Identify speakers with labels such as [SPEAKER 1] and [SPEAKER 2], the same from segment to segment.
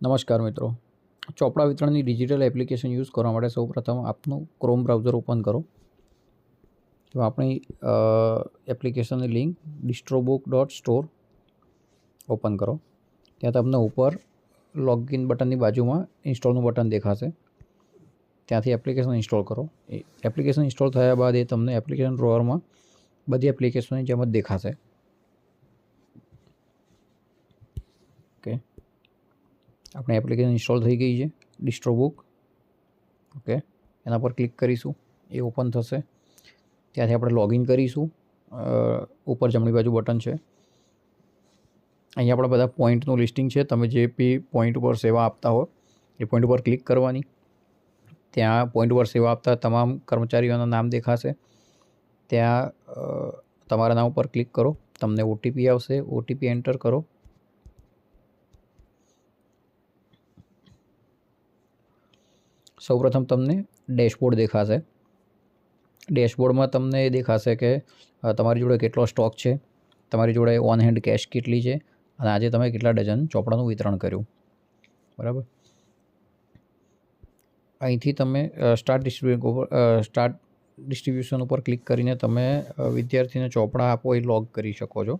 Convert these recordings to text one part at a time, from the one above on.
[SPEAKER 1] નમસ્કાર મિત્રો, ચોપડા વિતરણની ડિજિટલ એપ્લિકેશન યુઝ કરવા માટે સૌપ્રથમ આપનું ક્રોમ બ્રાઉઝર ઓપન કરો. તો આપણી એપ્લિકેશનની લિંક distrobook.store ઓપન કરો. ત્યાં તમને ઉપર લોગિન બટનની બાજુમાં ઇન્સ્ટોલનું બટન દેખાશે. ત્યાંથી એપ્લિકેશન ઇન્સ્ટોલ કરો. એપ્લિકેશન ઇન્સ્ટોલ થયા બાદ એ તમને એપ્લિકેશન ડ્રોવરમાં બધી એપ્લિકેશનની જેમ જ દેખાશે. ઓકે, આપણે એપ્લિકેશન ઇન્સ્ટોલ થઈ ગઈ છે ડિસ્ટ્રોબુક. ઓકે, એના પર ક્લિક કરીશું, એ ઓપન થશે. ત્યાંથી આપણે લોગિન કરીશું. ઉપર જમણી બાજુ બટન છે. અહીંયા આપણા બધા પોઈન્ટનું લિસ્ટિંગ છે. તમે જે બી પોઈન્ટ ઉપર સેવા આપતા હો એ પોઈન્ટ ઉપર ક્લિક કરવાની. ત્યાં પોઈન્ટ ઉપર સેવા આપતા તમામ કર્મચારીઓના નામ દેખાશે. ત્યાં તમારા નામ ઉપર ક્લિક કરો, તમને ઓટીપી આવશે, ઓટીપી એન્ટર કરો. સૌપ્રથમ તમને ડેશબોર્ડ દેખાશે. ડેશબોર્ડમાં તમને એ દેખાશે કે તમારી જોડે કેટલો સ્ટોક છે, તમારી જોડે ઓન હેન્ડ કેશ કેટલી છે અને આજે તમે કેટલા ડઝન ચોપડાનું વિતરણ કર્યું. બરાબર. અહીંથી તમે સ્ટાર્ટ ડિસ્ટ્રીબ્યુશન ઉપર ક્લિક કરીને તમે વિદ્યાર્થીને ચોપડા આપો એ લોગ કરી શકો છો.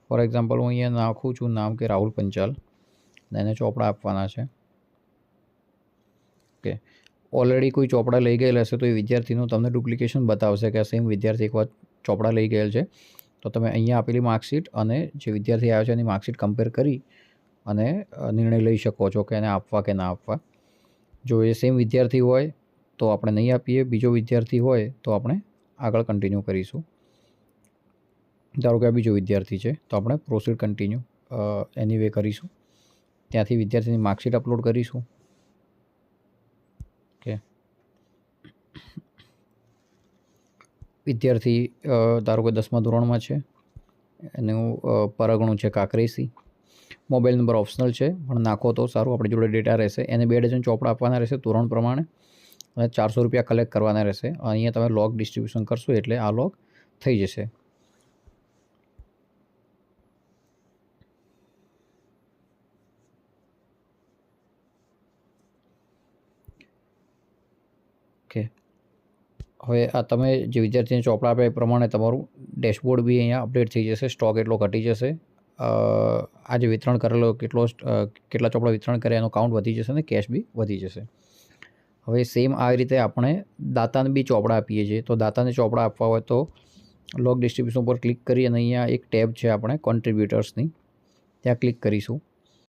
[SPEAKER 1] ફોર એક્ઝામ્પલ હું અહીંયા નાખું છું નામ કે રાહુલ પંચાલ, એને ચોપડા આપવાના છે. ઓકે, ઓલરેડી કોઈ ચોપડા લઈ ગયેલ હશે તો એ વિદ્યાર્થીનું તમને ડુપ્લિકેશન બતાવશે કે સેમ વિદ્યાર્થી એકવાર ચોપડા લઈ ગયેલ છે. તો તમે અહીંયા આપેલી માર્કશીટ અને જે વિદ્યાર્થી આવ્યો છે એની માર્કશીટ કમ્પેર કરી અને નિર્ણય લઈ શકો છો કે એને આપવા કે ના આપવા. જો એ સેમ વિદ્યાર્થી હોય તો આપણે નહીં આપીએ, બીજો વિદ્યાર્થી હોય તો આપણે આગળ કન્ટિન્યુ કરીશું. ધારો કે આ બીજો વિદ્યાર્થી છે તો આપણે પ્રોસીડ કન્ટિન્યુ એની વે કરીશું. ત્યાંથી વિદ્યાર્થીની માર્કશીટ અપલોડ કરીશું. ઓકે, વિદ્યાર્થી ધારો કે 10મા ધોરણમાં છે, એનું પરગણું છે કાંકરેસી. મોબાઈલ નંબર ઓપ્શનલ છે પણ નાખો તો સારું, આપણી જોડે ડેટા રહેશે. એને 2 ડઝન ચોપડા આપવાના રહેશે ધોરણ પ્રમાણે અને 400 રૂપિયા કલેક્ટ કરવાના રહેશે. અહીંયા તમે લોગ ડિસ્ટ્રીબ્યુશન કરશો એટલે આ લોગ થઈ જશે. ઓકે, હવે આ તમે જે વિદ્યાર્થીને ચોપડા આપે એ પ્રમાણે તમારું ડેશબોર્ડ બી અહીંયા અપડેટ થઈ જશે. સ્ટોક એટલો ઘટી જશે. આજે વિતરણ કરેલો કેટલા ચોપડા વિતરણ કર્યા એનો કાઉન્ટ વધી જશે અને કેશ બી વધી જશે. હવે સેમ આ રીતે આપણે દાતાને બી ચોપડા આપીએ છીએ. તો દાતાને ચોપડા આપવા હોય તો લોગ ડિસ્ટ્રીબ્યુશન પર ક્લિક કરી અને અહીંયા એક ટેબ છે આપણે કોન્ટ્રીબ્યુટર્સની, ત્યાં ક્લિક કરીશું.